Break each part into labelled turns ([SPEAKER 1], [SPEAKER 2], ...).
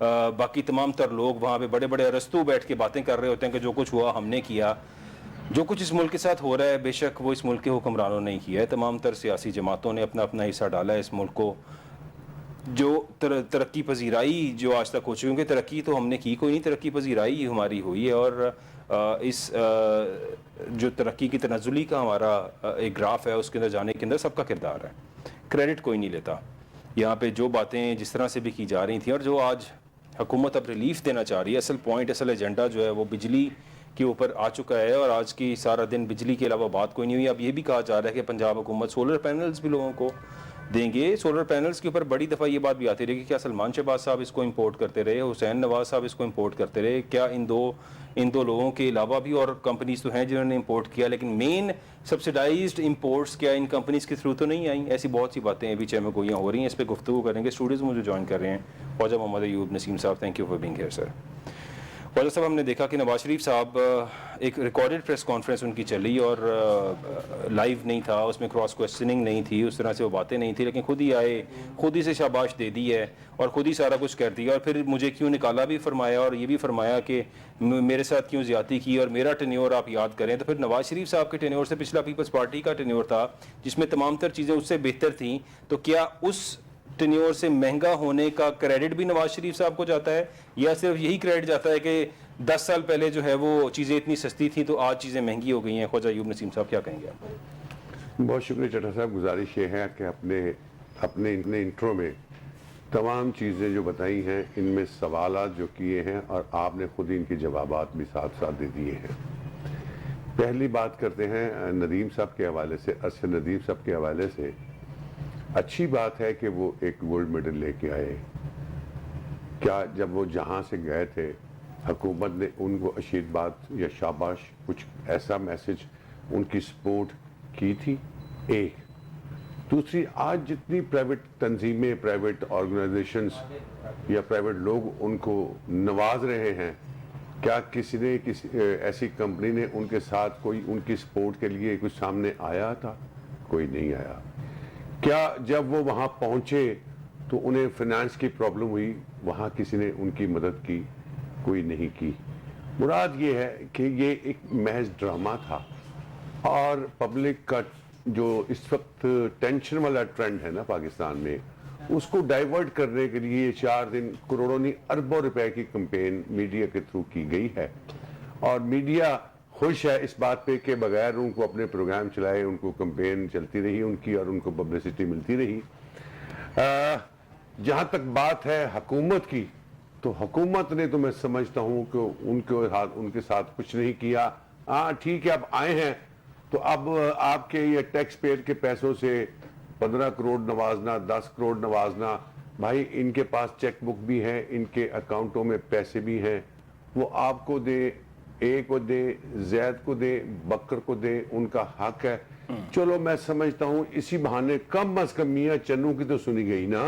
[SPEAKER 1] باقی تمام تر لوگ وہاں پہ بڑے بڑے ارسطو بیٹھ کے باتیں کر رہے ہوتے ہیں کہ جو کچھ ہوا ہم نے کیا. جو کچھ اس ملک کے ساتھ ہو رہا ہے بے شک وہ اس ملک کے حکمرانوں نے کیا ہے. تمام تر سیاسی جماعتوں نے اپنا اپنا حصہ ڈالا ہے اس ملک کو. جو ترقی پذیرائی جو آج تک ہو چکی، کیونکہ ترقی تو ہم نے کی کوئی نہیں، ترقی پذیرائی ہماری ہوئی ہے. اور اس جو ترقی کی تنزلی کا ہمارا ایک گراف ہے اس کے اندر جانے کے اندر سب کا کردار ہے. کریڈٹ کوئی نہیں لیتا. یہاں پہ جو باتیں جس طرح سے بھی کی جا رہی تھیں اور جو آج حکومت اب ریلیف دینا چاہ رہی ہے، اصل پوائنٹ، اصل ایجنڈا جو ہے وہ بجلی کے اوپر آ چکا ہے. اور آج کی سارا دن بجلی کے علاوہ بات کوئی نہیں ہوئی. اب یہ بھی کہا جا رہا ہے کہ پنجاب حکومت سولر پینلز بھی لوگوں کو دیں گے. سولر پینلز کے اوپر بڑی دفعہ یہ بات بھی آتی رہی کہ کیا سلمان شہباز صاحب اس کو امپورٹ کرتے رہے، حسین نواز صاحب اس کو امپورٹ کرتے رہے، کیا ان دو لوگوں کے علاوہ بھی اور کمپنیز تو ہیں جنہوں نے امپورٹ کیا، لیکن مین سبسیڈائزڈ امپورٹس کیا ان کمپنیز کے تھرو تو نہیں آئیں؟ ایسی بہت سی باتیں ابھی چہ میں گوئیاں ہو رہی ہیں. اس پہ گفتگو کریں گے. اسٹوڈیوز میں جو جوائن کر رہے ہیں خواجہ محمد ایوب نسیم صاحب، thank you for being here sir. Khawaja صاحب، ہم نے دیکھا کہ نواز شریف صاحب ایک ریکارڈڈ پریس کانفرنس ان کی چلی اور لائیو نہیں تھا، اس میں کراس کوسچننگ نہیں تھی، اس طرح سے وہ باتیں نہیں تھی، لیکن خود ہی آئے، خود ہی سے شاباش دے دی ہے اور خود ہی سارا کچھ کر دیا. اور پھر مجھے کیوں نکالا بھی فرمایا اور یہ بھی فرمایا کہ میرے ساتھ کیوں زیادتی کی. اور میرا ٹینیور آپ یاد کریں تو پھر نواز شریف صاحب کے ٹینیور سے پچھلا پیپلز پارٹی کا ٹینیور تھا جس میں تمام تر چیزیں اس سے بہتر تھیں. تو کیا اس ٹینیور سے مہنگا ہونے کا کریڈٹ بھی نواز شریف صاحب کو جاتا ہے، یا صرف یہی کریڈٹ جاتا ہے کہ 10 سال پہلے جو ہے وہ چیزیں اتنی سستی تھیں تو آج چیزیں مہنگی ہو گئی ہیں؟ خواجہ ایوب نسیم صاحب کیا کہیں گے آپ؟
[SPEAKER 2] بہت شکریہ چٹھا صاحب. گزارش یہ ہے کہ اپنے انٹرو میں تمام چیزیں جو بتائی ہیں ان میں سوالات جو کیے ہیں اور آپ نے خود ان کے جوابات بھی ساتھ ساتھ دے دیے ہیں. پہلی بات کرتے ہیں ندیم صاحب کے حوالے سے. ارشد ندیم صاحب کے حوالے سے اچھی بات ہے کہ وہ ایک گولڈ میڈل لے کے آئے. کیا جب وہ جہاں سے گئے تھے حکومت نے ان کو آشیرواد یا شاباش کچھ ایسا میسج ان کی سپورٹ کی تھی؟ ایک. دوسری، آج جتنی پرائیویٹ تنظیمیں، پرائیویٹ آرگنائزیشنز یا پرائیویٹ لوگ ان کو نواز رہے ہیں، کیا کسی ایسی کمپنی نے ان کے ساتھ کوئی ان کی سپورٹ کے لیے کچھ سامنے آیا تھا؟ کوئی نہیں آیا. کیا جب وہ وہاں پہنچے تو انہیں فنانس کی پرابلم ہوئی، وہاں کسی نے ان کی مدد کی؟ کوئی نہیں کی. مراد یہ ہے کہ یہ ایک محض ڈرامہ تھا اور پبلک کا جو اس وقت ٹینشن والا ٹرینڈ ہے نا پاکستان میں، اس کو ڈائیورٹ کرنے کے لیے 4 دن کروڑوں نہیں اربوں روپے کی کمپین میڈیا کے تھرو کی گئی ہے. اور میڈیا خوش ہے اس بات پہ کہ بغیر ان کو اپنے پروگرام چلائے ان کو کمپین چلتی رہی ان کی اور ان کو پبلسٹی ملتی رہی. جہاں تک بات ہے حکومت کی، تو حکومت نے تو میں سمجھتا ہوں کہ ان کے ساتھ کچھ نہیں کیا. ہاں ٹھیک ہے، اب آئے ہیں تو اب آپ کے یہ ٹیکس پیئر کے پیسوں سے 15 کروڑ نوازنا، 10 کروڑ نوازنا، بھائی ان کے پاس چیک بک بھی ہے، ان کے اکاؤنٹوں میں پیسے بھی ہیں، وہ آپ کو دے، اے کو دے، زید کو دے، بکر کو دے، ان کا حق ہے. چلو میں سمجھتا ہوں اسی بہانے کم از کم میاں چنو کی تو سنی گئی نا.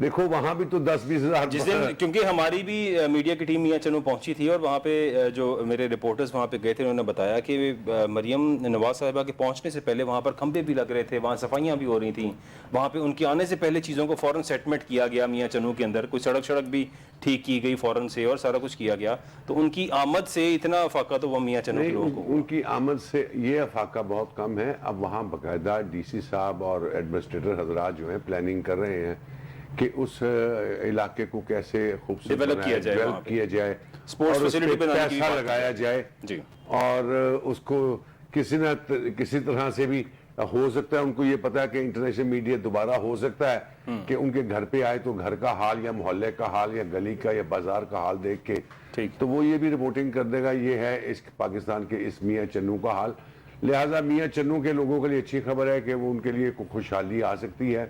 [SPEAKER 2] دیکھو وہاں بھی تو 10-20 ہزار
[SPEAKER 1] جس دن، کیونکہ ہماری بھی میڈیا کی ٹیم میاں چنو پہنچی تھی اور وہاں پہ جو میرے رپورٹرز وہاں پہ گئے تھے انہوں نے بتایا کہ مریم نواز صاحبہ کے پہنچنے سے پہلے وہاں پر کھمبے بھی لگ رہے تھے، وہاں صفائیاں بھی ہو رہی تھیں، وہاں پہ ان کے آنے سے پہلے چیزوں کو فوراً سیٹلمنٹ کیا گیا میاں چنو کے اندر، کوئی سڑک بھی ٹھیک کی گئی فوراً سے اور سارا کچھ کیا گیا. تو ان کی آمد سے اتنا افاقہ تو وہ میاں چنو کے لوگوں کو،
[SPEAKER 2] ان کی آمد سے یہ افاقہ بہت کم ہے. اب وہاں باقاعدہ ڈی سی صاحب اور ایڈمنسٹریٹر حضرات جو ہیں پلاننگ کر رہے ہیں کہ اس علاقے کو کیسے خوبصورت ڈیولپ کیا جائے اور اس پہ پیسہ لگایا جائے اور اس کو کسی طرح سے بھی ہو سکتا ہے. ان کو یہ پتا ہے کہ انٹرنیشنل میڈیا دوبارہ ہو سکتا ہے کہ ان کے گھر پہ آئے تو گھر کا حال یا محلے کا حال یا گلی کا یا بازار کا حال دیکھ کے تو وہ یہ بھی رپورٹنگ کر دے گا یہ ہے اس پاکستان کے اس میاں چنو کا حال. لہٰذا میاں چنو کے لوگوں کے لیے اچھی خبر ہے کہ وہ ان کے لیے خوشحالی آ سکتی ہے.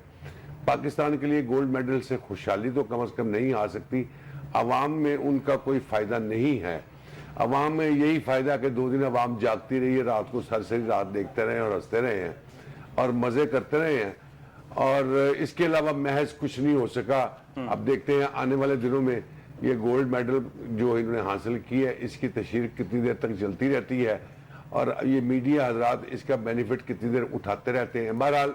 [SPEAKER 2] پاکستان کے لیے گولڈ میڈل سے خوشحالی تو کم از کم نہیں آ سکتی. عوام میں ان کا کوئی فائدہ نہیں ہے. عوام میں یہی فائدہ کہ 2 دن عوام جاگتی رہی ہے، رات کو سرسری رات دیکھتے رہے اور ہنستے رہے ہیں اور مزے کرتے رہے ہیں اور اس کے علاوہ محض کچھ نہیں ہو سکا. اب دیکھتے ہیں آنے والے دنوں میں یہ گولڈ میڈل جو انہوں نے حاصل کی ہے اس کی تشہیر کتنی دیر تک چلتی رہتی ہے اور یہ میڈیا حضرات اس کا بینیفٹ کتنی دیر اٹھاتے رہتے ہیں. بہرحال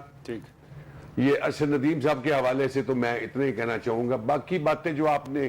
[SPEAKER 2] یہ ارشد ندیم صاحب کے حوالے سے تو میں اتنا ہی کہنا چاہوں گا. باقی باتیں جو آپ نے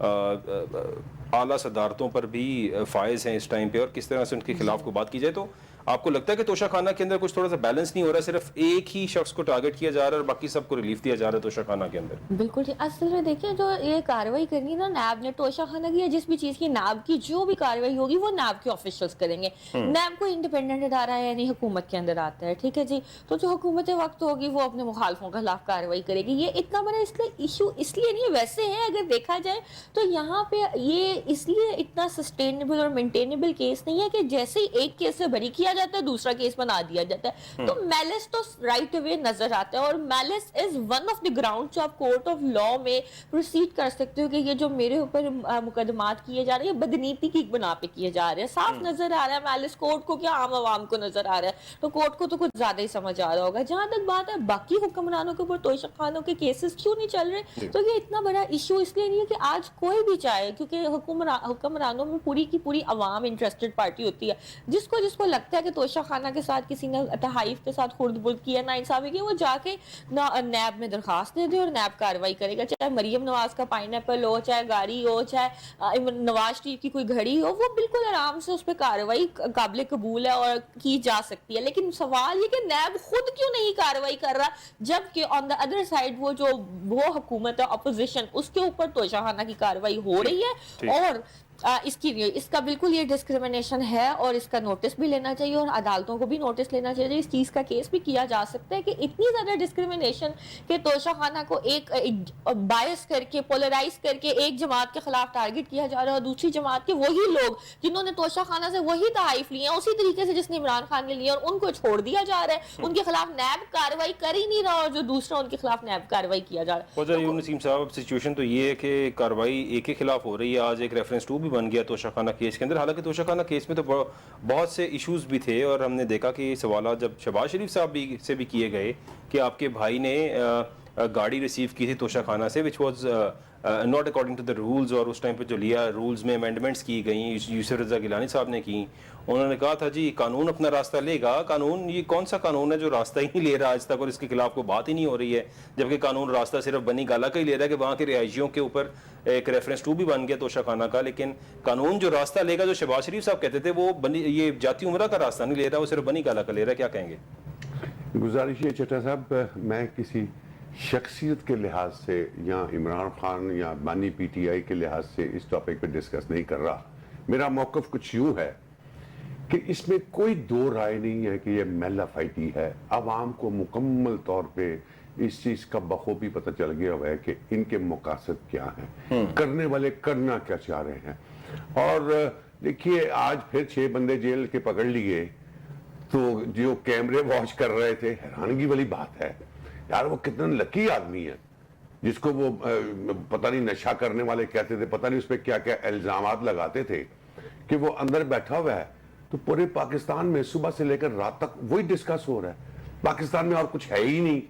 [SPEAKER 1] اعلیٰ صدارتوں پر بھی فائز ہیں اس ٹائم پہ، اور کس طرح سے ان کے خلاف کو بات کی جائے، تو آپ کو لگتا ہے کہ توشہ خانہ کے اندر کچھ تھوڑا سا بیلنس نہیں ہو رہا ہے، صرف ایک ہی شخص کو ٹارگٹ کیا جا رہا ہے اور باقی سب کو ریلیف دیا جا رہا ہے توشہ خانہ کے اندر؟
[SPEAKER 3] بالکل ٹھیک. اصل میں دیکھیں جو یہ کاروائی کرنی ہے نا نیب نے توشہ خانہ کی یا جس بھی چیز کی نیب کی جو بھی کاروائی ہوگی وہ نیب کے آفیشلز کریں گے. نیب کو انڈیپینڈنٹ ادارہ ہے یعنی حکومت کے اندر آتا ہے، ٹھیک ہے جی. تو جو حکومت وقت ہوگی وہ اپنے مخالفوں کے خلاف کاروائی کرے گی. یہ اتنا بڑا اس لیے ایشو اس لیے نہیں ہے، ویسے ہے اگر دیکھا جائے تو یہاں پہ یہ اس لیے اتنا سسٹینیبل اور مینٹینیبل کیس نہیں ہے کہ جیسے ہی ایک کیس سے بری کیا جاتا ہے دوسرا کیس بنا دیا جاتا ہے. تو میلس تو رائٹ اوے نظر آتا ہے، اور malice is one of the ground جو آپ کورٹ آف لا میں پروسیڈ کر سکتے ہو کہ یہ جو میرے اوپر مقدمات کیے جا رہے ہیں بدنیتی کی بنا پہ کیے جا رہے ہیں. صاف نظر آ رہا ہے میلس کورٹ کو کیا عام عوام کو نظر آ رہا ہے، تو کورٹ کو تو کچھ زیادہ ہی سمجھ آ رہا ہوگا. جہاں تک بات ہے باقی حکمرانوں کے اوپر توشہ خانوں کے کیسز کیوں نہیں چل رہے، تو یہ اتنا بڑا ایشو اس لیے نہیں ہے کہ آج کوئی بھی چاہے، کیونکہ حکمرانوں میں پوری کی پوری عوام انٹرسٹڈ پارٹی ہوتی ہے. جس کو لگتا ہے کہ توشہ خانہ کے ساتھ کسی نے تحائف کے ساتھ خرد برد کیا، نا انصافی کی، وہ جا کے نیب میں درخواست دے دے اور نیب کاروائی کرے گا. چاہے مریم نواز کا پائن ایپل ہو، چاہے گاڑی ہو، چاہے نواز شریف کی کوئی گھڑی ہو، وہ بالکل آرام سے اس پہ کاروائی قابل قبول ہے اور کی جا سکتی ہے. لیکن سوال یہ کہ نیب خود کیوں نہیں کاروائی کر رہا، جبکہ آن دا ادر سائڈ وہ حکومت ہے اپوزیشن، اس کے اوپر توشہ خانہ کی کاروائی ہو رہی ہے. اور اس کا بالکل یہ ڈسکریمنیشن ہے اور اس کا نوٹس بھی لینا چاہیے اور عدالتوں کو بھی نوٹس لینا چاہیے. اس چیز کا کیس بھی کیا جا سکتا ہے کہ اتنی زیادہ ڈسکریمنیشن کہ توشہ خانہ کو ایک بائس کر کے پولرائز کر کے ایک جماعت کے خلاف ٹارگٹ کیا جا رہا ہے، اور دوسری جماعت کے وہی لوگ جنہوں نے توشہ خانہ سے وہی تحائف لیے ہیں اسی طریقے سے جس نے عمران خان نے لیے، اور ان کو چھوڑ دیا جا رہا ہے. ان کے خلاف نیب کاروائی کر ہی نہیں رہا اور جو دوسرا ان کے خلاف نیب کاروائی کیا جا رہا ہے.
[SPEAKER 1] نسیم صاحب سچویشن تو یہ ہے کہ کاروائی ایک کے خلاف ہو رہی ہے. آج ایک ریفرنس 2 بھی بن گیا توشہ خانہ کیس کے اندر. حالانکہ توشہ خانہ کیس میں تو بہت سے ایشوز بھی تھے، اور ہم نے دیکھا کہ یہ سوالات جب شہباز شریف صاحب سے بھی کیے گئے کہ آپ کے بھائی نے گاڑی ریسیو کی تھی توشہ خانہ سے which was not according to the rules، اور اس ٹائم پہ جو لیا رولز میں امینڈمنٹس کی گئیں، یوسف رضا گیلانی صاحب نے کی. انہوں نے کہا تھا جی قانون اپنا راستہ لے گا. قانون یہ کون سا قانون ہے جو راستہ ہی نہیں لے رہا آج تک، اور اس کے خلاف کوئی بات ہی نہیں ہو رہی ہے، جبکہ قانون راستہ صرف بنی گالا کا ہی لے رہا ہے کہ وہاں کے رہائشیوں کے اوپر ایک ریفرنس 2 بھی بن گیا توشہ خانہ کا. لیکن قانون جو راستہ لے گا جو شہباز شریف صاحب کہتے تھے وہ یہ جاتی عمرہ کا راستہ نہیں لے رہا، وہ صرف بنی گالا کا لے رہا ہے. کیا کہیں گے؟
[SPEAKER 2] گزارش ہے چٹا صاحب، میں کسی شخصیت کے لحاظ سے یا عمران خان یا بانی پی ٹی آئی کے لحاظ سے اس ٹاپک پہ ڈسکس نہیں کر رہا. میرا موقف کچھ یوں ہے کہ اس میں کوئی دو رائے نہیں ہے کہ یہ میلا فائٹی ہے. عوام کو مکمل طور پہ اس چیز کا بخوبی پتہ چل گیا ہوا ہے کہ ان کے مقاصد کیا ہیں، کرنے والے کرنا کیا چاہ رہے ہیں. اور دیکھیے آج پھر 6 بندے جیل کے پکڑ لیے، تو جو کیمرے واچ کر رہے تھے، حیرانگی والی بات ہے یار، وہ کتنا لکی آدمی ہے جس کو وہ پتہ نہیں نشہ کرنے والے کہتے تھے، پتہ نہیں اس پہ کیا کیا الزامات لگاتے تھے، کہ وہ اندر بیٹھا ہوا ہے. تو پورے پاکستان میں صبح سے لے کر رات تک وہی ڈسکس ہو رہا ہے. پاکستان میں اور کچھ ہے ہی نہیں.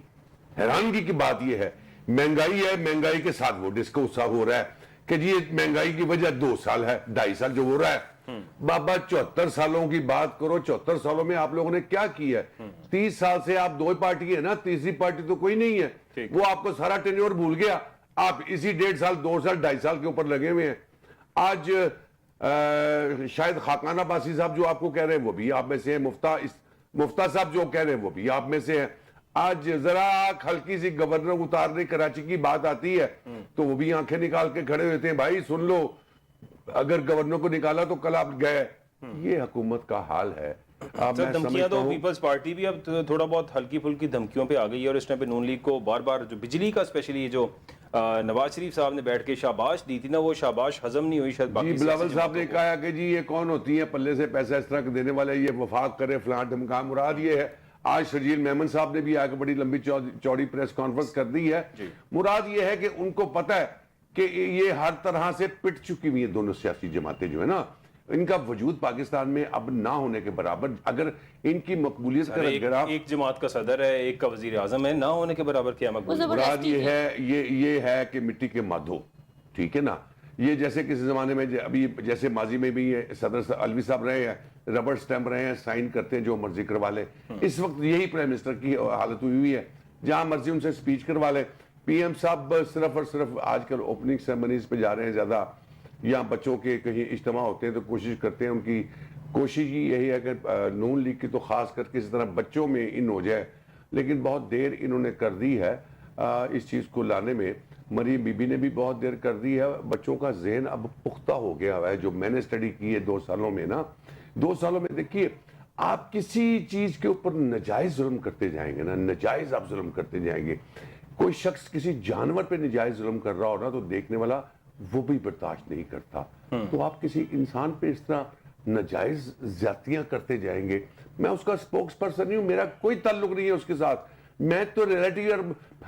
[SPEAKER 2] حیرانگی کی بات یہ ہے، مہنگائی ہے، مہنگائی کے ساتھ وہ ڈسکس ہو رہا ہے کہ جی مہنگائی کی وجہ 2 سال ہے، 2.5 سال جو ہو رہا ہے. بابا 74 سالوں کی بات کرو، 74 سالوں میں آپ لوگوں نے کیا کیا ہے؟ 30 سال سے آپ 2 پارٹی ہے نا، تیسری پارٹی تو کوئی نہیں ہے. وہ آپ کو سارا ٹینیور بھول گیا، آپ اسی 1.5 سال 2 سال 2.5 سال کے اوپر لگے ہوئے ہیں. آج شاید خاقان عباسی صاحب جو آپ کو کہہ رہے ہیں وہ بھی آپ میں سے ہیں، مفتہ صاحب جو کہہ رہے ہیں وہ بھی آپ میں سے ہیں. آج ذرا ہلکی سی گورنر اتارنے کراچی کی بات آتی ہے تو وہ بھی آنکھیں نکال کے کھڑے ہوتے ہیں، بھائی سن لو، اگر گورنر کو نکالا تو کل آپ گئے. یہ حکومت کا حال ہے.
[SPEAKER 1] دھمکیاں تو پیپلز پارٹی بھی اب تھوڑا بہت ہلکی پھلکی دھمکیوں پہ آ گئی ہے، اور اس ٹائم پہ نون لیگ کو بار بار جو بجلی کا اسپیشلی جو نواز شریف صاحب نے بیٹھ کے شاباش دی تھی نا، وہ شاباش ہضم نہیں ہوئی شاید.
[SPEAKER 2] جی بلاول صاحب نے کہا کہ جی یہ کون ہوتی ہیں پلے سے پیسہ اس طرح دینے والے، یہ وفاق کرے فلاں دھمکا. مراد یہ ہے، آج شرجیل میمن صاحب نے بھی آ کے بڑی لمبی چوڑی پریس کانفرنس کر دی ہے. مراد یہ ہے کہ ان کو پتہ ہے کہ یہ ہر طرح سے پٹ چکی ہوئی ہیں دونوں سیاسی جماعتیں جو ہے نا، ان کا وجود پاکستان میں اب نہ ہونے کے برابر. اگر ان کی مقبولیت کا
[SPEAKER 1] ایک جماعت کا صدر ہے، ایک کا وزیر اعظم ہے، نہ ہونے کے برابر کیا مقبولیت؟
[SPEAKER 2] مراد یہ ہے کہ مٹی کے مادھو، ٹھیک ہے نا. یہ جیسے کسی زمانے میں ابھی جیسے ماضی میں بھی صدر الوی صاحب رہے ہیں، ربڑ سٹیمپ رہے ہیں، سائن کرتے ہیں جو مرضی کروا لے. اس وقت یہی پرائم منسٹر کی حالت ہوئی ہے، جہاں مرضی ان سے سپیچ کروا لے. پی ایم صاحب صرف اور صرف آج کل اوپننگ سیرمنیز پہ جا رہے ہیں زیادہ، یا بچوں کے کہیں اجتماع ہوتے ہیں تو کوشش کرتے ہیں، ان کی کوشش ہی یہی ہے کہ نون لیگ کی تو خاص کر کے اس طرح بچوں میں ان ہو جائے، لیکن بہت دیر انہوں نے کر دی ہے اس چیز کو لانے میں۔ مریم بی بی نے بھی بہت دیر کر دی ہے، بچوں کا ذہن اب پختہ ہو گیا ہے، جو میں نے اسٹڈی کی ہے 2 سالوں میں نا، 2 سالوں میں دیکھیے آپ کسی چیز کے اوپر نجائز ظلم کرتے جائیں گے نا، نجائز آپ ظلم کرتے جائیں گے، کوئی شخص کسی جانور پہ نجائز ظلم کر رہا ہو نا تو دیکھنے والا وہ بھی برداشت نہیں کرتا، تو آپ کسی انسان پہ اس طرح نجائز زیادتیاں کرتے جائیں گے۔ میں اس کا سپوکس پرسن نہیں ہوں، میرا کوئی تعلق نہیں ہے اس کے ساتھ، میں تو ریئلٹی اور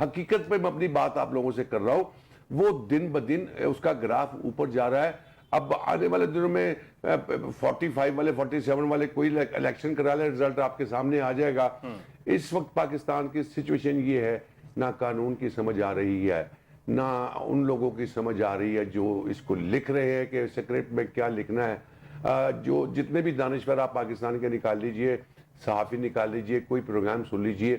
[SPEAKER 2] حقیقت پہ میں اپنی بات آپ لوگوں سے کر رہا ہوں۔ وہ دن بدن اس کا گراف اوپر جا رہا ہے، اب آنے والے دنوں میں 45 والے 47 والے کوئی الیکشن کرا لے، رزلٹ آپ کے سامنے آ جائے گا۔ اس وقت پاکستان کی سچویشن یہ ہے، نہ قانون کی سمجھ آ رہی ہے، نہ ان لوگوں کی سمجھ آ رہی ہے جو اس کو لکھ رہے ہیں کہ سکرپٹ میں کیا لکھنا ہے۔ جو جتنے بھی دانشور آپ پاکستان کے نکال لیجئے، صحافی نکال لیجئے، کوئی پروگرام سن لیجئے،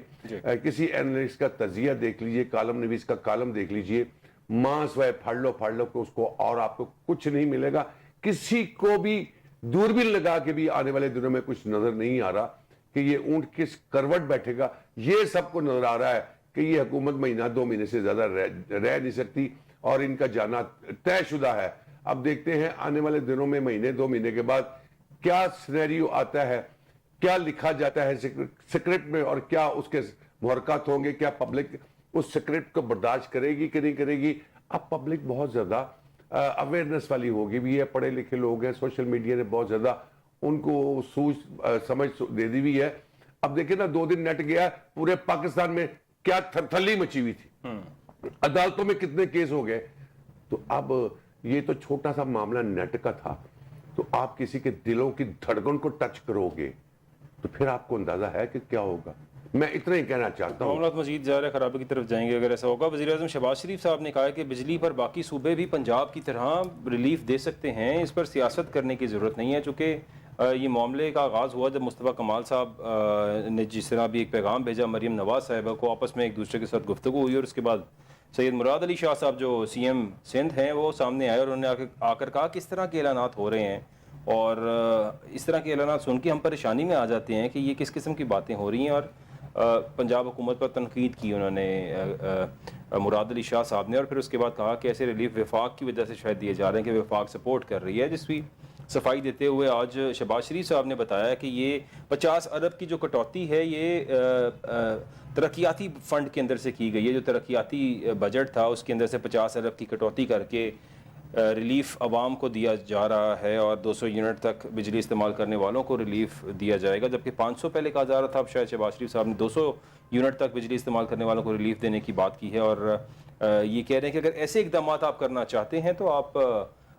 [SPEAKER 2] کسی اینالسٹ کا تجزیہ دیکھ لیجئے، کالم نویس کا کالم دیکھ لیجئے، ماں سوائے پھڑ لو کہ اس کو، اور آپ کو کچھ نہیں ملے گا۔ کسی کو بھی دوربین لگا کے بھی آنے والے دنوں میں کچھ نظر نہیں آ رہا کہ یہ اونٹ کس کروٹ بیٹھے گا۔ یہ سب کو نظر آ رہا ہے کہ یہ حکومت مہینہ 2 مہینے سے زیادہ رہ نہیں سکتی اور ان کا جانا طے شدہ ہے۔ اب دیکھتے ہیں آنے والے دنوں میں مہینے 2 مہینے کے بعد کیا سینیریو آتا ہے، کیا لکھا جاتا ہے سکرپٹ میں، اور کیا اس کے محرکات ہوں گے، کیا پبلک اس سکرپٹ کو برداشت کرے گی کہ نہیں کرے گی۔ اب پبلک بہت زیادہ اویئرنیس والی ہوگی بھی ہے، پڑھے لکھے لوگ ہیں، سوشل میڈیا نے بہت زیادہ ان کو سمجھ دے دی بھی ہے۔ اب دیکھیں نا 2 دن نیٹ گیا، پورے پاکستان میں کیا تھلی مچی ہوئی تھی، عدالتوں میں کتنے کیس ہو گئے۔ تو اب یہ تو چھوٹا سا معاملہ نیٹ کا تھا، تو آپ کسی کے دلوں کی دھڑکن کو ٹچ کرو گے تو پھر آپ کو اندازہ ہے کہ کیا ہوگا۔ میں اتنا ہی کہنا چاہتا ہوں۔
[SPEAKER 1] معاملات مزید زیادہ خرابی کی طرف جائیں گے اگر ایسا ہوگا۔ وزیر اعظم شہباز شریف صاحب نے کہا ہے کہ بجلی پر باقی صوبے بھی پنجاب کی طرح ریلیف دے سکتے ہیں، اس پر سیاست کرنے کی ضرورت نہیں ہے، چونکہ یہ معاملے کا آغاز ہوا جب مصطفیٰ کمال صاحب نے جس طرح بھی ایک پیغام بھیجا مریم نواز صاحبہ کو، آپس میں ایک دوسرے کے ساتھ گفتگو ہوئی، اور اس کے بعد سید مراد علی شاہ صاحب جو سی ایم سندھ ہیں وہ سامنے آئے اور انہوں نے آ کر کہا کس طرح کے اعلانات ہو رہے ہیں، اور اس طرح کے اعلانات سن کے ہم پریشانی میں آ جاتے ہیں کہ یہ کس قسم کی باتیں ہو رہی ہیں، اور پنجاب حکومت پر تنقید کی انہوں نے مراد علی شاہ صاحب نے، اور پھر اس کے بعد کہا کہ ایسے ریلیف وفاق کی وجہ سے شاید دیے جا رہے ہیں کہ وفاق سپورٹ کر رہی ہے، جس کی صفائی دیتے ہوئے آج شہباز شریف صاحب نے بتایا کہ یہ 50 ارب کی جو کٹوتی ہے یہ ترقیاتی فنڈ کے اندر سے کی گئی ہے، جو ترقیاتی بجٹ تھا اس کے اندر سے 50 ارب کی کٹوتی کر کے ریلیف عوام کو دیا جا رہا ہے، اور 200 یونٹ تک بجلی استعمال کرنے والوں کو ریلیف دیا جائے گا، جبکہ 500 پہلے کہا جا رہا تھا۔ اب شاید شہباز شریف صاحب نے 200 یونٹ تک بجلی استعمال کرنے والوں کو ریلیف دینے کی بات کی ہے، اور یہ کہہ رہے ہیں کہ اگر ایسے اقدامات آپ کرنا چاہتے ہیں تو آپ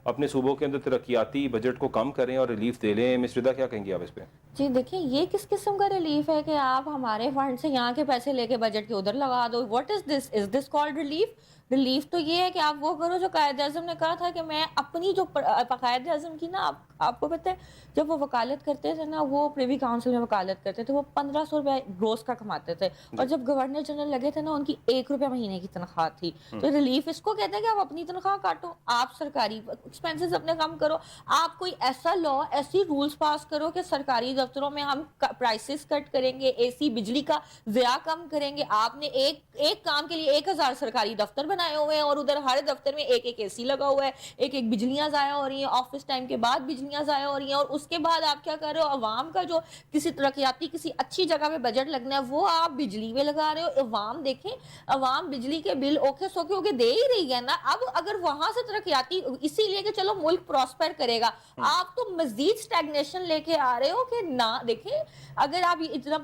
[SPEAKER 1] اپنے صوبوں کے اندر ترقیاتی بجٹ کو کم کریں اور ریلیف دے لیں۔ مس رضا کیا کہیں گے آپ اس پہ؟
[SPEAKER 3] جی دیکھیں، یہ کس قسم کا ریلیف ہے کہ آپ ہمارے فنڈ سے یہاں کے پیسے لے کے بجٹ کے ادھر لگا دو؟ What is this called relief? Relief تو یہ ہے کہ آپ وہ کرو جو قائد اعظم نے کہا تھا کہ میں اپنی جو قائد اعظم کی نا، آپ کو پتہ ہے جب وہ وکالت کرتے تھے نا، وہ پریوی کاؤنسل میں وکالت کرتے تھے، وہ 1500 روپے روز کا کماتے تھے، اور جب گورنر جنرل لگے تھے نا ان کی 1 روپے مہینے کی تنخواہ تھی۔ تو ریلیف اس کو کہتے ہیں کہ آپ اپنی تنخواہ کاٹو، آپ سرکاری ایکسپینسز اپنے کم کرو، آپ کوئی ایسا لا، ایسی رولز پاس کرو کہ سرکاری دفتروں میں ہم پرائسز کٹ کریں گے، اے سی بجلی کا ضیاع کم کریں گے۔ آپ نے ایک کام کے لیے 1000 سرکاری دفتر بنائے ہوئے ہیں، اور ادھر ہر دفتر میں ایک اے سی لگا ہوا ہے، ایک بجلیاں ضائع ہو رہی ہیں، آفس ٹائم کے بعد بجلیاں ضائع ہو رہی ہیں، اور اس کے بعد آپ کیا کر رہے ہو؟ عوام کا جو کسی ترقیاتی کسی اچھی جگہ پہ بجٹ لگنا ہے وہ آپ بجلی میں لگا رہے ہو۔ عوام دیکھیں، عوام بجلی کے بل اوکھے سوکھے ہو کے دے ہی رہی ہے نا۔ اب اگر وہاں سے ترقیاتی، اسی لیے کہ چلو ملک پراسپر کرے گا، آپ تو مزید سٹیگنیشن لے کے آ رہے ہو کہ نہ۔ دیکھیں اگر آپ اتنا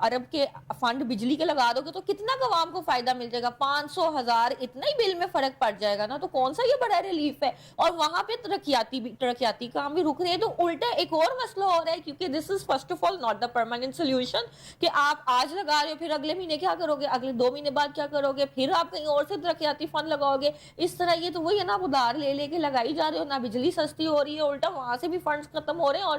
[SPEAKER 3] ارب کے فنڈ بجلی کے لگا دو گے تو کتنا عوام کو فائدہ مل جائے گا؟ 500 1000 اتنا ہی بل میں فرق پڑ جائے گا نا، تو کون سا یہ بڑا ریلیف ہے؟ اور وہاں پہ ترقیاتی کام بھی رک رہے ہیں۔ تو الٹا ایک اور مسئلہ ہو رہا ہے، کیونکہ this is first of all not the permanent solution, کہ آپ آج لگا رہے ہو، پھر اگلے مہینے کیا کرو گے، اگلے 2 مہینے بعد کیا کرو گے، پھر آپ کہیں اور سے ترقیاتی فنڈ لگاؤ گے۔ اس طرح یہ تو وہی ہے نا، آپ ادھار لے کے لگائی جا رہے ہو، نہ بجلی سستی ہو رہی ہے، الٹا وہاں سے بھی فنڈز ختم ہو رہے ہیں اور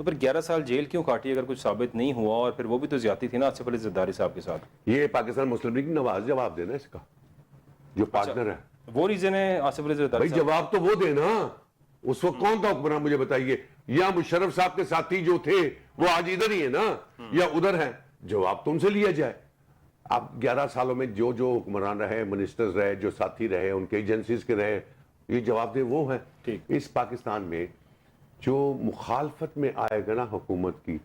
[SPEAKER 1] تو پھر 11 سال جیل کیوں کاٹی اگر کچھ ثابت نہیں ہوا؟ اور پھر وہ بھی تو زیادتی تھی نا آصف علی زرداری صاحب کے ساتھ.
[SPEAKER 2] یہ پاکستان مسلم لیگ نواز جواب دینا اس کا جو پارٹنر ہے.
[SPEAKER 1] وہ ریزن ہے آصف علی زرداری
[SPEAKER 2] بھائی جواب تو وہ دینا. اس وقت کون تھا حکمران مجھے بتائیے؟ یا مشرف صاحب کے ساتھی جو تھے وہ آج ادھر ہی ہیں نا یا ادھر ہیں؟ جواب تو ان سے لیا جائے. اب 11 سالوں میں جو حکمران رہے, منسٹرز رہے, جو ساتھی رہے, ان کے ایجنسیز کے رہے, یہ جواب دے وہ ہیں. اس پاکستان میں جو مخالفت میں آئے گا نا حکومت کی,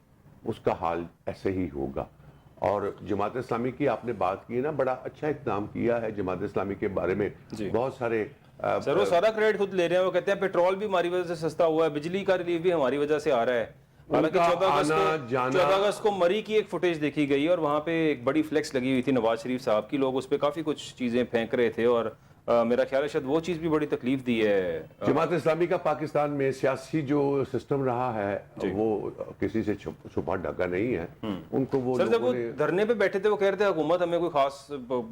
[SPEAKER 2] اس کا حال ایسے ہی ہوگا. اور جماعت اسلامی کی آپ نے بات کی ہے نا, بڑا اچھا اقدام کیا ہے جماعت اسلامی کے بارے میں. بہت سارے
[SPEAKER 1] سر وہ سارا کریڈٹ خود لے رہے ہیں. وہ کہتے ہیں پیٹرول بھی ہماری وجہ سے سستا ہوا ہے, بجلی کا ریلیف بھی ہماری وجہ سے آ رہا ہے. حالانکہ 14 اگست کو مری کی ایک فوٹیج دیکھی گئی اور وہاں پہ ایک بڑی فلیکس لگی ہوئی تھی نواز شریف صاحب کی. لوگ اس پہ کافی کچھ چیزیں پھینک رہے تھے اور میرا خیال ہے شاید وہ چیز بھی بڑی تکلیف دی ہے.
[SPEAKER 2] جماعت اسلامی کا پاکستان میں سیاسی جو سسٹم رہا ہے وہ کسی سے چھپا ڈھکا نہیں ہے. ان کو وہ
[SPEAKER 1] سر جب وہ دھرنے پہ بیٹھے تھے وہ کہہ رہے تھے حکومت ہمیں کوئی خاص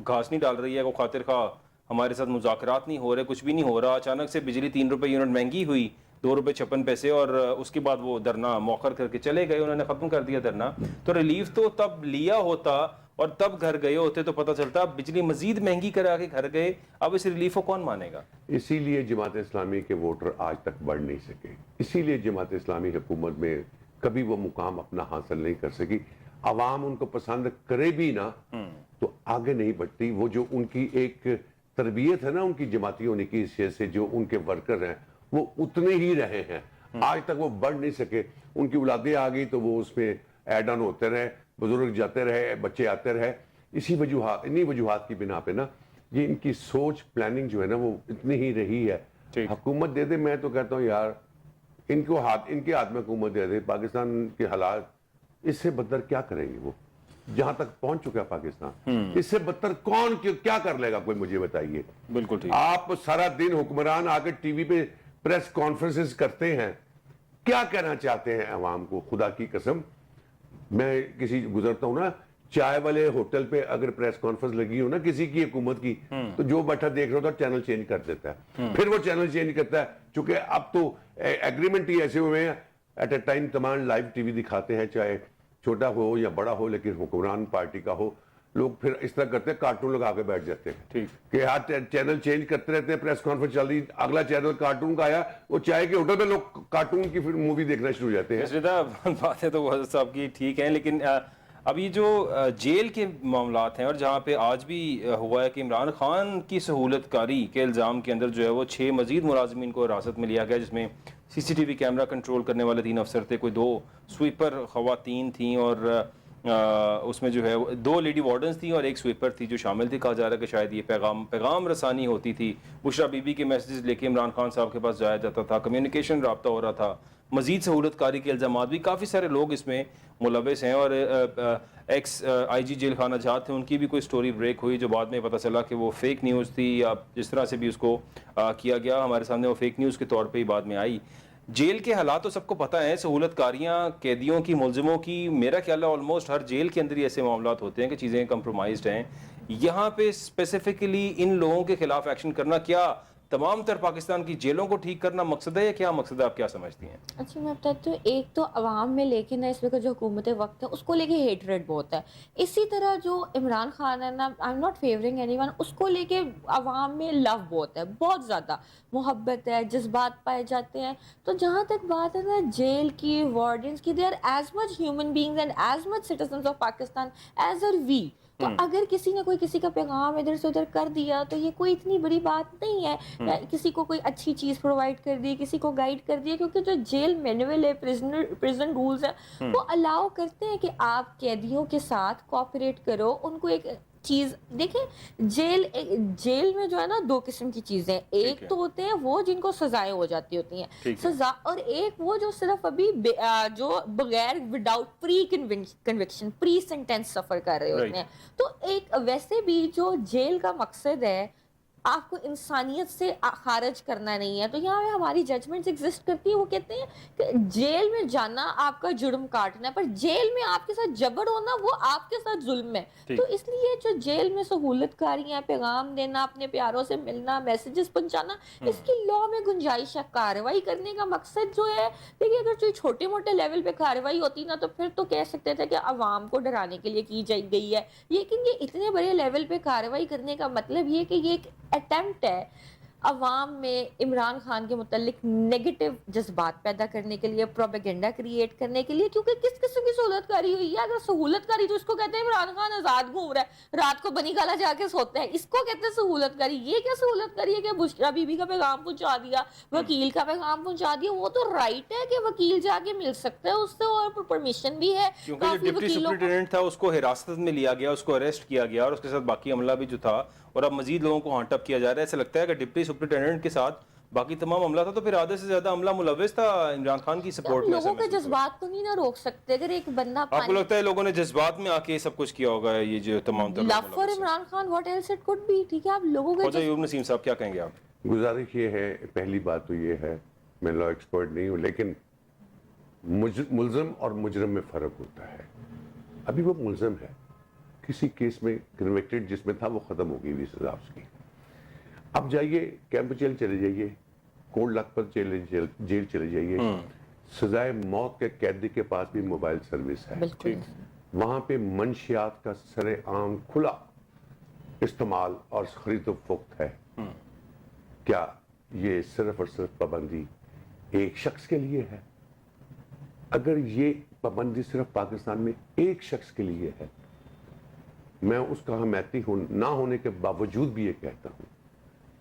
[SPEAKER 1] گھاس نہیں ڈال رہی ہے, کوئی خاطر خواہ ہمارے ساتھ مذاکرات نہیں ہو رہے, کچھ بھی نہیں ہو رہا. اچانک سے بجلی 3 روپے یونٹ مہنگی ہوئی, 2 روپے 56 پیسے, اور اس کے بعد وہ دھرنا موخر کر کے چلے گئے, انہوں نے ختم کر دیا دھرنا. تو ریلیف تو تب لیا ہوتا اور تب گھر گئے ہوتے تو پتہ چلتا. بجلی مزید مہنگی کرا کے گھر گئے, اب اس ریلیف کو کون مانے گا؟
[SPEAKER 2] اسی لیے جماعت اسلامی کے ووٹر آج تک بڑھ نہیں سکے, اسی لیے جماعت اسلامی حکومت میں کبھی وہ مقام اپنا حاصل نہیں کر سکی. عوام ان کو پسند کرے بھی نا تو آگے نہیں بڑھتی. وہ جو ان کی ایک تربیت ہے نا ان کی جماعتی ہونے کی حیثیت سے, جو ان کے ورکر ہیں وہ اتنے ہی رہے ہیں, آج تک وہ بڑھ نہیں سکے. ان کی اولادیں آ گئی تو وہ اس میں ایڈ آن ہوتے رہے, بزرگ جاتے رہے, بچے آتے رہے. انہی وجوہات کی بنا پہ نا یہ ان کی سوچ پلاننگ جو ہے نا وہ اتنی ہی رہی ہے. حکومت دے دے, میں تو کہتا ہوں یار ان کے ہاتھ میں حکومت دے دے, پاکستان کے حالات اس سے بدتر کیا کریں گے؟ وہ جہاں تک پہنچ چکا ہے پاکستان, اس سے بدتر کون کیا کر لے گا, کوئی مجھے بتائیے.
[SPEAKER 1] بالکل ٹھیک.
[SPEAKER 2] آپ سارا دن حکمران آ کے ٹی وی پہ پریس کانفرنسز کرتے ہیں, کیا کہنا چاہتے ہیں عوام کو؟ خدا کی قسم میں کسی گزرتا ہوں نا چائے والے ہوٹل پہ, اگر پریس کانفرنس لگی ہو نا کسی کی حکومت کی, تو جو بیٹھا دیکھ رہا ہوتا ہے چینل چینج کر دیتا ہے. پھر وہ چینل چینج کرتا ہے, چونکہ اب تو ایگریمنٹ ہی ایسے ہوئے ہیں ایٹ اے ٹائم تمام لائیو ٹی وی دکھاتے ہیں, چاہے چھوٹا ہو یا بڑا ہو, لیکن حکمران پارٹی کا ہو. لوگ پھر اس طرح کرتے ہیں, کارٹون لگا کے بیٹھ جاتے ہیں کہ ہر چینل چینج کرتے رہتے ہیں, پریس کانفرنس چل رہی, اگلا چینل کارٹون کا آیا, وہ چائے کے ہوٹل پہ لوگ کارٹون کی پھر مووی دیکھنا شروع ہو جاتے ہیں.
[SPEAKER 1] باتیں تو حضرت صاحب کی ٹھیک ہیں, لیکن اب یہ جو جیل کے معاملات ہیں اور جہاں پہ آج بھی ہوا ہے کہ عمران خان کی سہولت کاری کے الزام کے اندر جو ہے وہ 6 مزید ملازمین کو حراست میں لیا گیا, جس میں CCTV کیمرہ کنٹرول کرنے والے 3 افسر تھے, کوئی 2 سویپر خواتین تھیں, اور اس میں جو ہے 2 لیڈی وارڈنز تھیں اور 1 سویپر تھی جو شامل تھی. کہا جا رہا ہے کہ شاید یہ پیغام رسانی ہوتی تھی, بشرا بی بی کے میسیجز لے کے عمران خان صاحب کے پاس جایا جاتا تھا, کمیونیکیشن رابطہ ہو رہا تھا. مزید سہولت کاری کے الزامات بھی, کافی سارے لوگ اس میں ملوث ہیں. اور ایکس IG جیل خانہ جات تھے, ان کی بھی کوئی سٹوری بریک ہوئی جو بعد میں پتہ چلا کہ وہ فیک نیوز تھی, یا جس طرح سے بھی اس کو کیا گیا ہمارے سامنے وہ فیک نیوز کے طور پہ ہی بعد میں آئی. جیل کے حالات تو سب کو پتہ ہے, سہولت کاریاں قیدیوں کی, ملزموں کی, میرا خیال ہے آلموسٹ ہر جیل کے اندر ہی ایسے معاملات ہوتے ہیں کہ چیزیں کمپرومائزڈ ہیں. یہاں پہ اسپیسیفکلی ان لوگوں کے خلاف ایکشن کرنا, کیا تمام تر پاکستان کی جیلوں کو ٹھیک کرنا مقصد ہے, یا کیا مقصد ہے, آپ کیا سمجھتی ہیں؟
[SPEAKER 3] اچھا میں بتاتی ہوں, ایک تو عوام میں لیکن اس وقت جو حکومت وقت ہے اس کو لے کے ہیٹریڈ بہت ہے. اسی طرح جو عمران خان ہے نا, I am not favouring any one, اس کو لے کے عوام میں لو بہت ہے, بہت زیادہ محبت ہے, جذبات پائے جاتے ہیں. تو جہاں تک بات ہے نا جیل کی, وارڈنس کی, they are as much human beings and as much citizens of Pakistan as are we. تو اگر کسی نے کوئی کسی کا پیغام ادھر سے ادھر کر دیا تو یہ کوئی اتنی بڑی بات نہیں ہے. کسی کو کوئی اچھی چیز پرووائڈ کر دی, کسی کو گائیڈ کر دیا, کیونکہ جو جیل مینول ہے, پریزن رولز ہیں, وہ الاؤ کرتے ہیں کہ آپ قیدیوں کے ساتھ کوآپریٹ کرو. ان کو ایک چیز دیکھیں, جیل میں جو ہے نا 2 قسم کی چیزیں, ایک تو ہوتے ہیں وہ جن کو سزائیں ہو جاتی ہوتی ہیں سزا, اور ایک وہ جو صرف ابھی جو بغیر وداؤٹ پری کنوکشن پری سینٹینس سفر کر رہے ہوتے ہیں. تو ایک ویسے بھی جو جیل کا مقصد ہے آپ کو انسانیت سے خارج کرنا نہیں ہے. تو یہاں پہ ہماری ججمنٹس ایگزسٹ کرتی ہیں. وہ کہتے ہیں کہ جیل میں جانا آپ کا جرم کاٹنا ہے, پر جیل میں آپ کے ساتھ جبر ہونا وہ آپ کے ساتھ ظلم ہے. تو اس لیے جو جیل میں سہولت کاریاں, پیغام دینا, اپنے پیاروں سے ملنا, میسیجز پہنچانا, اس کی لا میں گنجائش ہے. کارروائی کرنے کا مقصد جو ہے, دیکھیے اگر جو چھوٹے موٹے لیول پہ کارروائی ہوتی نا تو پھر تو کہہ سکتے تھے کہ عوام کو ڈرانے کے لیے کی گئی ہے. لیکن یہ اتنے بڑے لیول پہ کارروائی کرنے کا مطلب یہ کہ یہ ایک اٹیمپٹ ہے عوام میں عمران خان کے متعلق نیگیٹو جذبات پیدا کرنے کے لیے, پروپیگنڈا کریٹ کرنے کے لیے. کیونکہ کس قسم کی سہولت کاری ہوئی ہے؟ اگر سہولت کاری تو اس کو کہتے ہیں عمران خان آزاد گھوم رہا ہے, رات کو بنی گالا جا کے سوتا ہے, اس کو کہتے ہیں سہولت کاری. یہ کیا سہولت کاری ہے کہ بشرا بی بی کا پیغام پہنچا دیا, وکیل کا پیغام پہنچا دیا. وہ تو رائٹ ہے کہ وکیل جا کے مل سکتا ہے اس سے, اور پرمیشن بھی ہے.
[SPEAKER 1] کیونکہ جو ڈپٹی سپرنٹینڈنٹ تھا اس کو حراست میں لیا گیا, اس کو اریسٹ کیا گیا, اور اس کے ساتھ باقی عملہ بھی جو تھا, اور اب مزید لوگوں کو ہانٹ اپ کیا جا رہا ہے. ایسا لگتا ہے کہ ڈپٹی سپرنٹینڈنٹ کے ساتھ باقی تمام عملہ تھا, تو پھر آدھے سے زیادہ عملہ ملوث تھا عمران خان کی سپورٹ میں.
[SPEAKER 3] لوگوں کے جذبات تو نہیں نہ روک سکتے. اگر ایک بندہ
[SPEAKER 1] آپ کو لگتا ہے لوگوں نے جذبات میں آ کے سب کچھ کیا ہوگا, یہ جو تمام
[SPEAKER 3] love for Imran Khan, what else it could be. ٹھیک ہے, آپ لوگوں کے
[SPEAKER 1] ایوب نسیم صاحب کیا کہیں گے آپ؟
[SPEAKER 2] گزارش یہ ہے, پہلی بات تو یہ ہے, میں لا ایکسپرٹ نہیں ہوں, لیکن ملزم اور مجرم میں فرق ہوتا ہے. ابھی وہ ملزم ہے, کسی کیس میں کنوکٹڈ جس میں تھا وہ ختم ہو گئی ہوئی سزا اس کی. اب جائیے کیمپ جیل چلے جائیے, کولڈ لکھپت جیل چلے جائیے, سزائے موت کے قیدی کے پاس بھی موبائل سروس ہے. وہاں پہ منشیات کا سر عام کھلا استعمال اور خرید و فروخت ہے. کیا یہ صرف اور صرف پابندی ایک شخص کے لیے ہے؟ اگر یہ پابندی صرف پاکستان میں ایک شخص کے لیے ہے, میں اس کا حمایتی نہ ہونے کے باوجود بھی یہ کہتا ہوں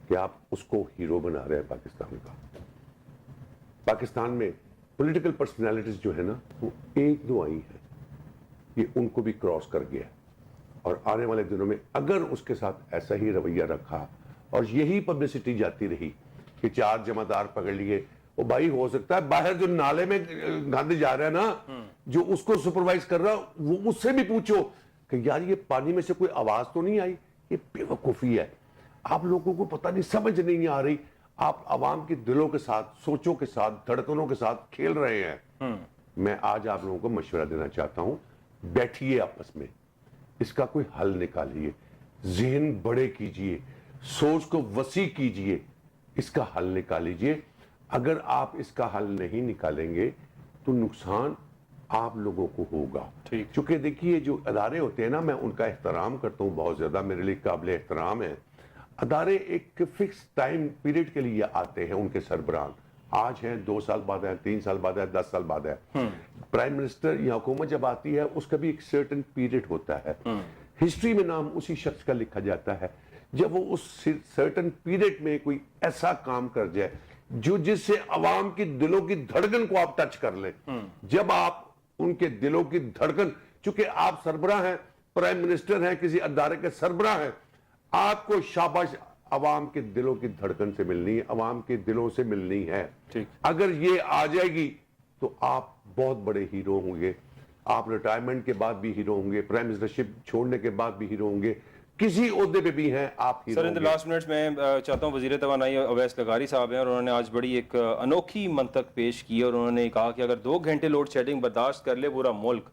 [SPEAKER 2] کہ آپ اس کو ہیرو بنا رہے ہیں پاکستان کا. پاکستان میں پولیٹیکل پرسنالٹیز جو ہے نا, وہ ایک دو آئی ہیں, یہ ان کو بھی کراس کر گیا. اور آنے والے دنوں میں اگر اس کے ساتھ ایسا ہی رویہ رکھا اور یہی پبلسٹی جاتی رہی کہ 4 جمعدار پکڑ لیے, وہ بھائی ہو سکتا ہے باہر جو نالے میں گاندھی جا رہا ہے نا, جو اس کو سپروائز کر رہا, وہ اس سے بھی پوچھو کہ یار یہ پانی میں سے کوئی آواز تو نہیں آئی. یہ بے وقوفی ہے. آپ لوگوں کو پتہ نہیں, سمجھ نہیں آ رہی. آپ عوام کے دلوں کے ساتھ, سوچوں کے ساتھ, دھڑکنوں کے ساتھ کھیل رہے ہیں. میں آج آپ لوگوں کو مشورہ دینا چاہتا ہوں, بیٹھیے آپس میں, اس کا کوئی حل نکالیے, ذہن بڑے کیجئے, سوچ کو وسیع کیجئے, اس کا حل نکالیجئے. اگر آپ اس کا حل نہیں نکالیں گے تو نقصان آپ لوگوں کو ہوگا. چونکہ دیکھیے جو ادارے ہوتے ہیں نا, میں ان کا احترام کرتا ہوں بہت زیادہ, میرے لیے قابل احترام ہے. ادارے ایک فکس ٹائم پیریڈ کے لیے آتے ہیں, ان کے سربراہ آج ہیں, 2 سال بعد ہے, 3 سال بعد ہے, 10 سال بعد ہے. پرائم منسٹر یا حکومت جب آتی ہے اس کا بھی ایک سرٹن پیریڈ ہوتا ہے. ہسٹری میں نام اسی شخص کا لکھا جاتا ہے جب وہ اس سرٹن پیریڈ میں کوئی ایسا کام کر جائے جو جس سے عوام کی دلوں کی دھڑکن کو آپ ٹچ کر لیں. جب آپ ان کے دلوں کی دھڑکن, چونکہ آپ سربراہ ہیں, پرائم منسٹر ہیں, کسی ادارے کے سربراہ ہیں, آپ کو شاباش عوام کے دلوں کی دھڑکن سے ملنی ہے, عوام کے دلوں سے ملنی ہے. اگر یہ آ جائے گی تو آپ بہت بڑے ہیرو ہوں گے. آپ ریٹائرمنٹ کے بعد بھی ہیرو ہوں گے, پرائم منسٹرشپ چھوڑنے کے بعد بھی ہیرو ہوں گے, کسی عہدے پہ بھی ہیں آپ ہیرو
[SPEAKER 1] سر. ان
[SPEAKER 2] ہوں
[SPEAKER 1] دی
[SPEAKER 2] گے.
[SPEAKER 1] لاسٹ منٹس میں چاہتا ہوں وزیر توانائی اویس لغاری صاحب ہیں, اور انہوں نے آج بڑی ایک انوکھی منطق پیش کی, اور انہوں نے کہا کہ اگر 2 گھنٹے لوڈ شیڈنگ برداشت کر لے پورا ملک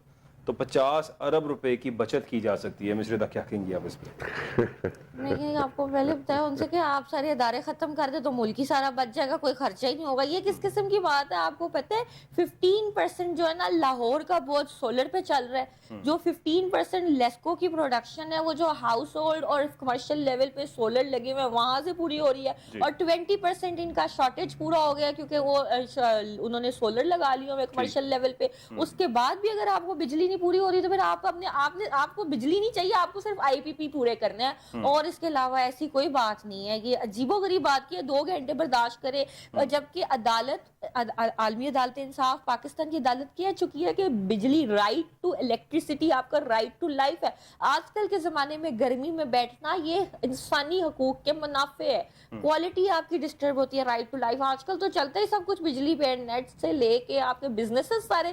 [SPEAKER 1] تو 50 ارب روپے کی بچت کی جا سکتی ہے. مصر دا کیا کہیں گے آپ اس پہ؟
[SPEAKER 3] نہیں, آپ کو پہلے بتایا ان سے کہ آپ سارے ادارے ختم کر دیں تو ملک ہی سارا بچ جائے گا, کوئی خرچہ ہی نہیں ہوگا. یہ کس قسم کی بات ہے؟ آپ کو پتہ ہے 15% جو ہے نا لاہور کا بہت سولر پہ چل رہا ہے, جو 15% لیسکو کی پروڈکشن ہے وہ جو ہاؤس ہولڈ اور کمرشل لیول پہ سولر لگے ہوئے وہاں سے پوری ہو رہی ہے, اور 20% ان کا شارٹیج پورا ہو گیا کیونکہ وہ انہوں نے سولر لگا لی ہوئے کمرشل لیول پہ. اس کے بعد بھی اگر آپ کو بجلی نہیں پوری ہو رہی تو پھر آپ کو بجلی نہیں چاہیے, آپ کو صرف آئی پی پی پورے کرنے ہیں, اور اس کے علاوہ ایسی کوئی بات نہیں ہے. یہ عجیب و غریب بات کی ہے, 2 گھنٹے برداشت کرے, جبکہ عدالت, عالمی عدالت انصاف پاکستان کی عدالت کہہ چکی ہے کہ بجلی رائٹ ٹو الیکٹریسٹی آپ کا رائٹ ٹو لائف ہے. آج کل کے زمانے میں گرمی میں بیٹھنا یہ انسانی حقوق کے منافع ہے. کوالٹی آپ کی ڈسٹرب ہوتی ہے, رائٹ ٹو لائف. آج کل تو چلتا ہی سب کچھ بجلی پہ, نیٹ سے لے کے آپ کے بزنسز سارے